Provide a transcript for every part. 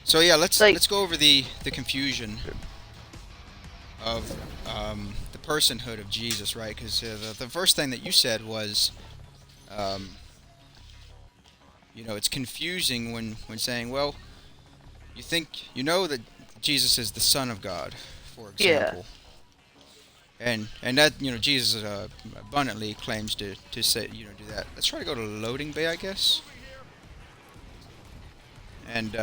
So yeah, let's Like, let's go over the confusion of the personhood of Jesus, right? Because the first thing that you said was, um, it's confusing when saying, well, you think you know that Jesus is the Son of God, for yeah. example, and that Jesus abundantly claims to say do that. Let's try to go to loading bay, I guess, and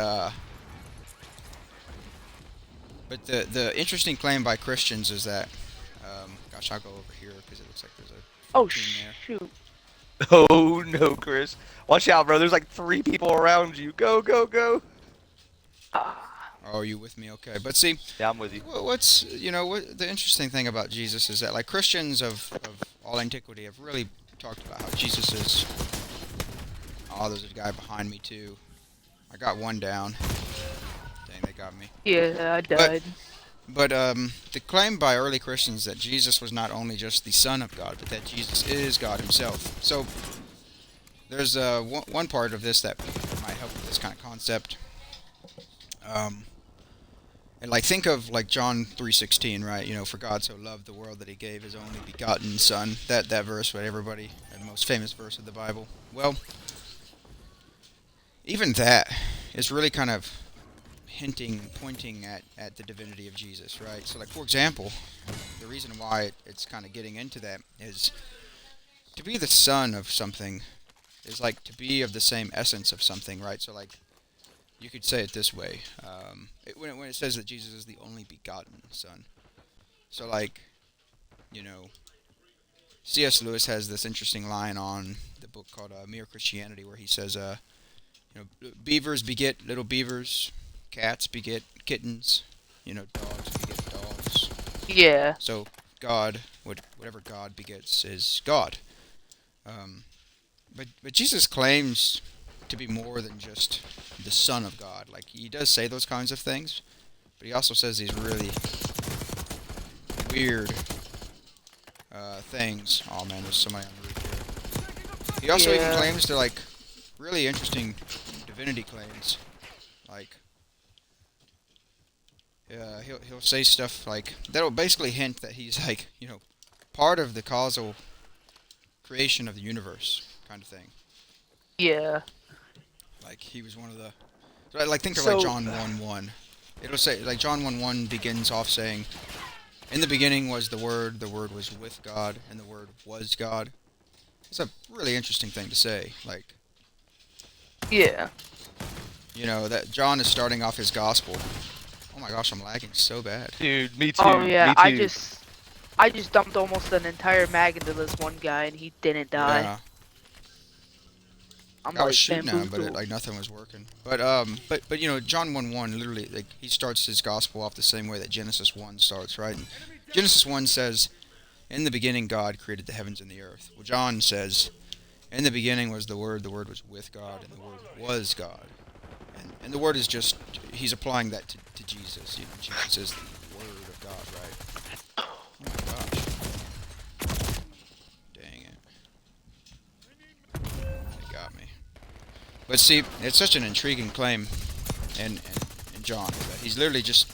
but the interesting claim by Christians is that, gosh, I'll go over here because it looks like there's a full Oh team there. shoot. Oh no, Chris. Watch out, bro. There's like three people around you. Go, go, go. Ah, Oh, are you with me? Okay, but see, Yeah, I'm with you. what's what the interesting thing about Jesus is that like Christians of all antiquity have really talked about how Jesus is. Oh, there's a guy behind me too. I got one down. Dang, they got me. yeah, I But died. the claim by early Christians that Jesus was not only just the Son of God, but that Jesus is God Himself. So there's one part of this that might help with this kind of concept. Um, and like think of like John 3:16, right? For God so loved the world that He gave His only begotten Son. That verse, right? Everybody, the most famous verse of the Bible. Well, even that is really kind of pointing at the divinity of Jesus, right? So, like for example, the reason why it's kind of getting into that is to be the son of something is like to be of the same essence of something, right? So, like you could say it this way: when it says that Jesus is the only begotten Son. So, like you know, C.S. Lewis has this interesting line on the book called Mere Christianity, where he says, beavers beget little beavers, cats beget kittens, dogs beget dogs. Yeah, So God, whatever God begets, is God. Um, but Jesus claims to be more than just the Son of God. Like he does say those kinds of things, but he also says these really weird things. Oh man, there's somebody on the roof here. He also even yeah, claims to like really interesting divinity claims, like he'll say stuff like that'll basically hint that he's like part of the causal creation of the universe kind of thing. yeah. Like he was one of the so like think of like So, John 1:1. It'll say like John 1:1 begins off saying, "In the beginning was the Word was with God, and the Word was God." It's a really interesting thing to say. Like Yeah. that John is starting off his gospel. Oh my gosh, I'm lagging so bad. dude, me Oh too. yeah, Me too. I just dumped almost an entire mag into this one guy and he didn't die. Yeah, I'm I was like shooting at him, but bamboozled. like nothing was working. But John 1:1 literally like he starts his gospel off the same way that Genesis 1 starts, right? And Genesis 1 says, "In the beginning, God created the heavens and the earth." Well, John says, "In the beginning was the Word was with God, and the Word was God." And the Word is just he's applying that to Jesus. Jesus is the Word of God, right? Oh my gosh, dang it, they got me. But see, it's such an intriguing claim in John that he's literally just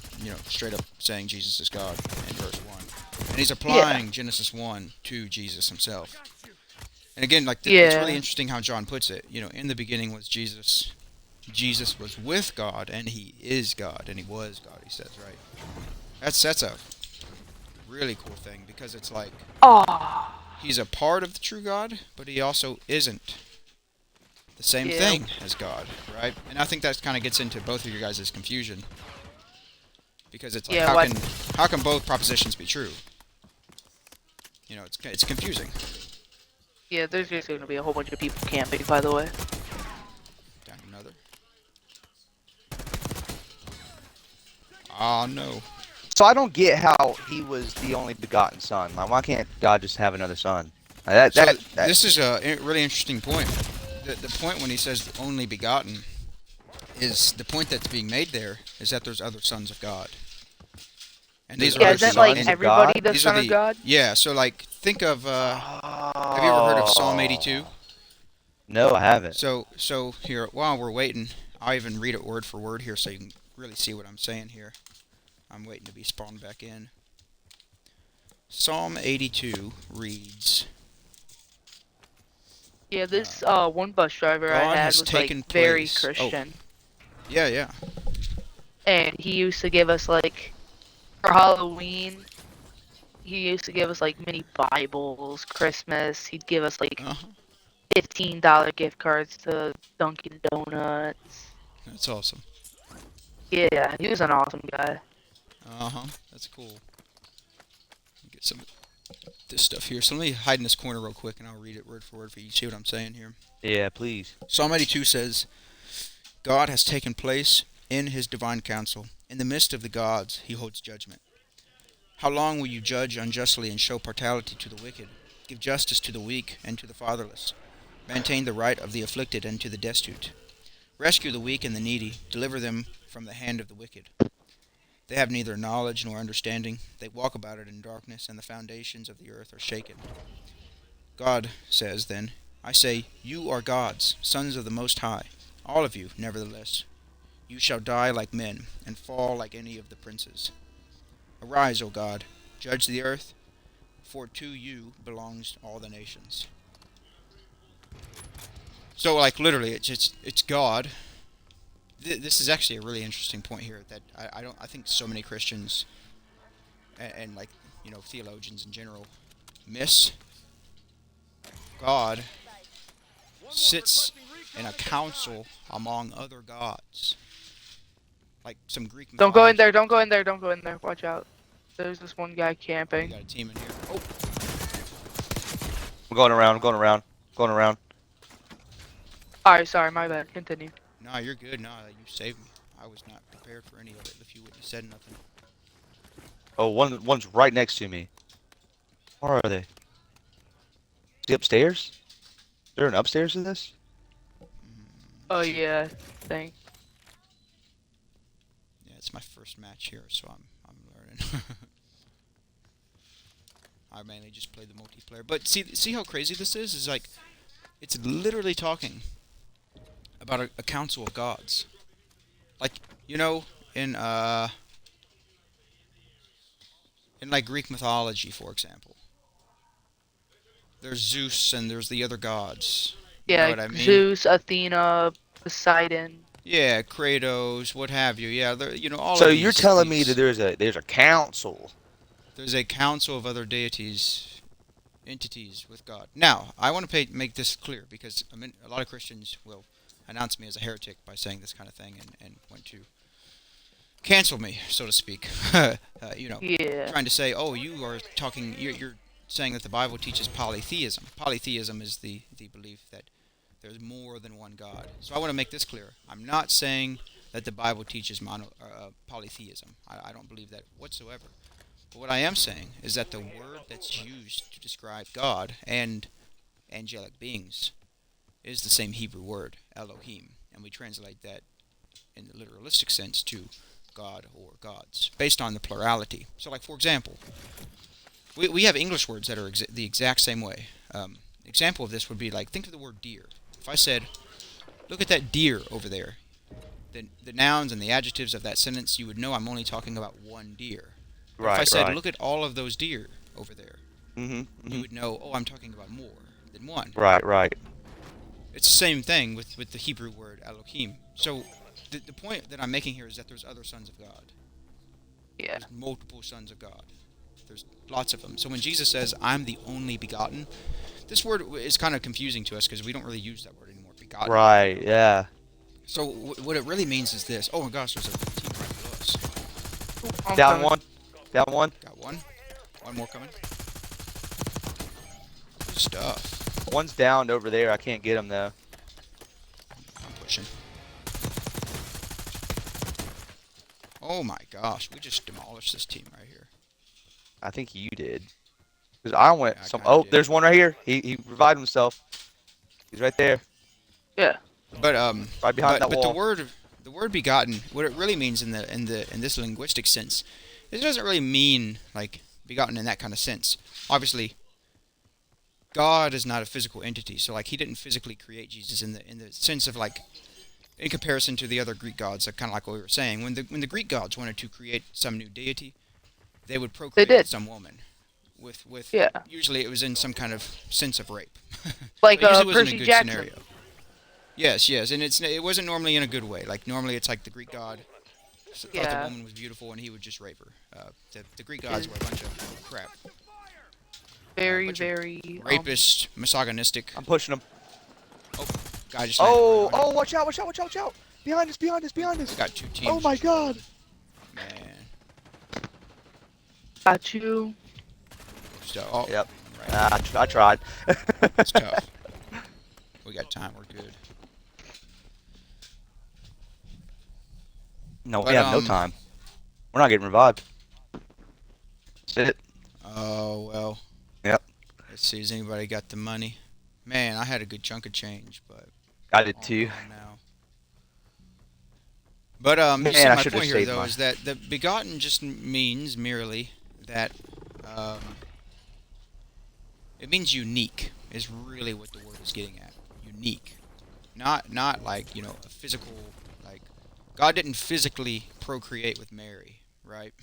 straight up saying Jesus is God in verse 1, and he's Yeah, applying Genesis 1 to Jesus himself. And again, like it's really yeah, interesting how John puts it. In the beginning was Jesus. Jesus was with God, and He is God, and He was God. He says, right? That's a really cool thing because it's like oh, He's a part of the true God, but He also isn't the same yeah, thing as God, right? And I think that kind of gets into both of your guys' confusion because it's like yeah. What? how can both propositions be true? It's confusing. Yeah, there's just gonna be a whole bunch of people camping, by the way. Down another. Oh no. So I don't get how he was the only begotten son. Like, why can't God just have another son? Like, So that. this is a really interesting point. The point when he says only begotten is the point that's being made there is that there's other sons of God, and There's these are Yeah, other isn't actually like sons in of everybody God. the these are son of the God? yeah. So like think of have you ever heard of Psalm 82? Oh. No, I haven't. So here while we're waiting, I'll even read it word for word here so you can really see what I'm saying here. I'm waiting to be spawned back in. Psalm 82 reads, Yeah, this uh, one bus driver I God had has was like taken very place. Oh, Christian, yeah, yeah. and he used to give us like for Halloween. He used to give us like mini Bibles. Christmas, he'd give us like Uh-huh. $15 gift cards to Dunkin' Donuts. That's awesome. Yeah, he was an awesome guy. Uh-huh. That's cool. Get some of this stuff here. So let me hide in this corner real quick, and I'll read it word for word for you. See what I'm saying here? Yeah, please. Psalm 82 says, God has taken place in his divine council. In the midst of the gods, he holds judgment. How long will you judge unjustly and show partiality to the wicked? Give justice to the weak and to the fatherless. Maintain the right of the afflicted and to the destitute. Rescue the weak and the needy. Deliver them from the hand of the wicked. They have neither knowledge nor understanding. They walk about it in darkness, and the foundations of the earth are shaken. God says then, I say, you are gods, sons of the Most High, all of you, nevertheless. You shall die like men, and fall like any of the princes. Arise, O God, judge the earth, for to you belongs all the nations. So, like, literally, it's God. This is actually a really interesting point here that I think so many Christians and like, theologians in general miss. God sits in a council among other gods, like some Greek Don't go in mythology. there. Don't go in there. Don't go in there. Watch out. There's this one guy We camping. got a team in here. Oh, I'm going around, going around, going around. Alright, sorry, my bad. Continue. no, you're good. No, you saved me. I was not prepared for any of it if you wouldn't have said nothing. Oh, one's right next to me. Where are they? Is he upstairs? Is there an upstairs to this? Oh Shoot. yeah, thing. Yeah, it's my first match here, so I'm learning. I mainly just play the multiplayer. But see how crazy this is? Is like it's literally talking about a council of gods. Like, you know, in uh in like Greek mythology, for example. There's Zeus and there's the other gods. You know Yeah, what I mean? Zeus, Athena, Poseidon. Yeah, Kratos, what have you. Yeah, all So of you're these telling me that these there's a council. there's a council of other deities, entities with God. Now, I want to make this clear because a lot of Christians will announce me as a heretic by saying this kind of thing and want to cancel me, so to speak. Yeah. Trying to say, oh, you're saying that the Bible teaches polytheism. Polytheism is the belief that there's more than one God. So I want to make this clear. I'm not saying that the Bible teaches polytheism. I don't believe that whatsoever. But what I am saying is that the word that's used to describe God and angelic beings is the same Hebrew word, Elohim, and we translate that in the literalistic sense to God or gods, based on the plurality. So, like, for example, we have English words that are the exact same way. Example of this would be like, think of the word deer. If I said, look at that deer over there, then the nouns and the adjectives of that sentence, you would know I'm only talking about one deer. But if I Right, said, right. look at all of those deer over there, Mm-hmm. you Mm-hmm. would know, oh, I'm talking about more than one. Right, right. It's the same thing with the Hebrew word Elohim. So the point that I'm making here is that there's other sons of God. Yeah. There's multiple sons of God. There's lots of them. So when Jesus says, I'm the only begotten, this word is kind of confusing to us because we don't really use that word anymore, begotten. Right, yeah. So what it really means is this. Oh my gosh, there's a team right below us. I'm Down coming. one. Down one. Got one. One more coming. Good stuff. One's downed over there. I can't get him though. I'm pushing. Oh my gosh, we just demolished this team right here. I think you did. Cause I went Yeah, I some. kind of Oh, did. there's one right here. He revived himself. He's right there, Yeah. But right behind that but the wall. word begotten, what it really means in this linguistic sense, it doesn't really mean like begotten in that kind of sense. Obviously, God is not a physical entity, so like he didn't physically create Jesus in the sense of like in comparison to the other Greek gods, kind of like what we were saying, when the Greek gods wanted to create some new deity, they would They procreate with did. some woman. With Yeah. usually it was in some kind of sense of rape. Like But it usually wasn't a Percy good Jackson. scenario. Yes, yes, and it wasn't normally in a good way. Like normally it's like the Greek god thought the Yeah. woman was beautiful and he would just rape her. The Greek gods were a bunch of crap. Very, bunch of very. Rapist, misogynistic. I'm pushing him. Guy just landed Oh, right on oh, watch out, watch out, watch out, watch out. Behind us, behind us, behind him. us. We got two teams. Oh my just god. Man. Got you. So, oh, Yep. right. I tried. It's tough. We got time. We're good. No, we But, have no time. We're not getting revived. That's it. Oh, well. Yep. Let's see. Has anybody got the money? Man, I had a good chunk of change, but I did all too. gone now. But Man, you see, I my should've point here saved though mine. is that the begotten just means merely that it means unique is really what the word is getting at. Unique, not like a physical, like God didn't physically procreate with Mary, right?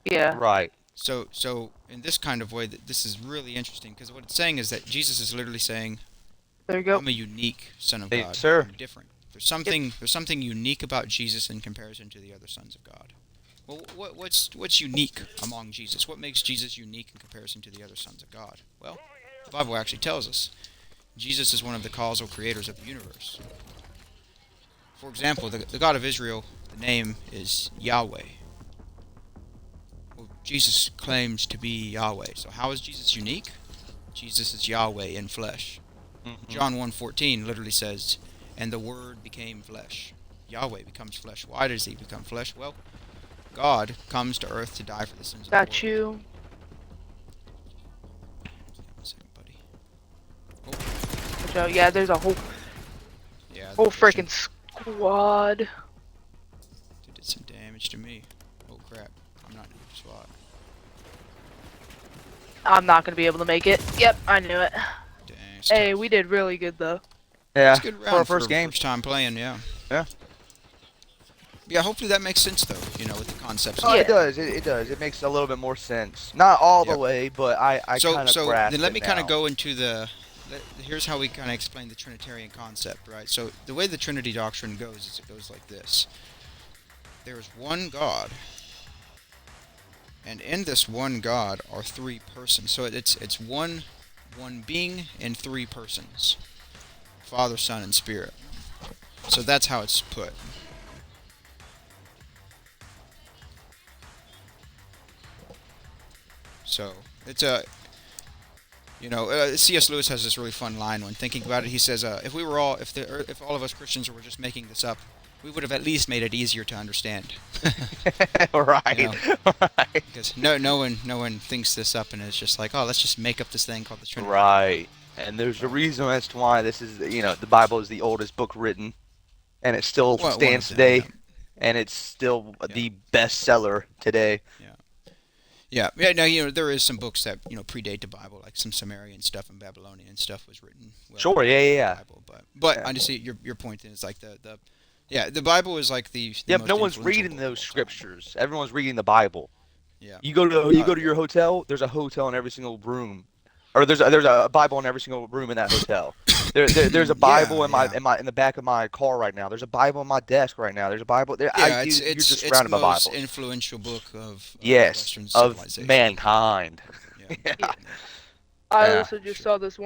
Yeah. Right. So in this kind of way, this is really interesting because what it's saying is that Jesus is literally saying, There you go. I'm a unique son of Hey, God. sir. I'm different. There's something unique about Jesus in comparison to the other sons of God. Well, what's unique among Jesus? What makes Jesus unique in comparison to the other sons of God? Well, the Bible actually tells us Jesus is one of the causal creators of the universe. For example, the God of Israel, the name is Yahweh. Well, Jesus claims to be Yahweh. So how is Jesus unique? Jesus is Yahweh in flesh. Mhm. John 1:14 literally says, and the Word became flesh. Yahweh becomes flesh. Why does he become flesh? Well, God comes to earth to die for the sins of the world. Got you. One second, buddy. Watch out. Yeah, there's a whole Yeah, whole they're pushing. freaking squad. They did some damage to me. Oh crap. I'm not in a good spot. I'm not gonna be able to make it. Yep, I knew it. Dang, it's Hey, tough. we did really good though. Yeah. It's a good For our round first game. first time playing, yeah. Yeah. Yeah, hopefully that makes sense though, with the concepts. Oh, Yeah. it does. It does. It makes a little bit more sense. Not all the Yep. way, but I So kind of grasp then let it me kind of now. go into here's how we kind of explain the Trinitarian concept, right? So the way the Trinity doctrine goes is it goes like this. There is one God, and in this one God are three persons. So it's one being in three persons. Father, Son, and Spirit. So that's how it's put. So it's C.S. Lewis has this really fun line when thinking about it. He says, if all of us Christians were just making this up, we would have at least made it easier to understand. Right. You Right. Because no one thinks this up and it's just like, oh, let's just make up this thing called the Trinity. Right. And there's a reason as to why this is, the Bible is the oldest book written, and it still One of stands them, today, yeah. and it's still the bestseller today. Yeah. Now there is some books that predate the Bible, like some Sumerian stuff and Babylonian stuff was written. Well Sure, before yeah, the yeah. Bible, but Yeah. I just see your point is like the Bible is like the Yeah, most but no one's influential reading book of those all time. scriptures. Everyone's reading the Bible. Yeah. You go to your hotel. There's a hotel in every single room, or there's a Bible in every single room in that hotel. There's a Bible Yeah. in the back of my car right now. There's a Bible in my desk right now. There's a Bible there. Yeah, You're just it's surrounded the by most Bibles. influential book of Yes, Western of civilization. mankind. Yeah. Yeah. I Yeah, also just sure. saw this one.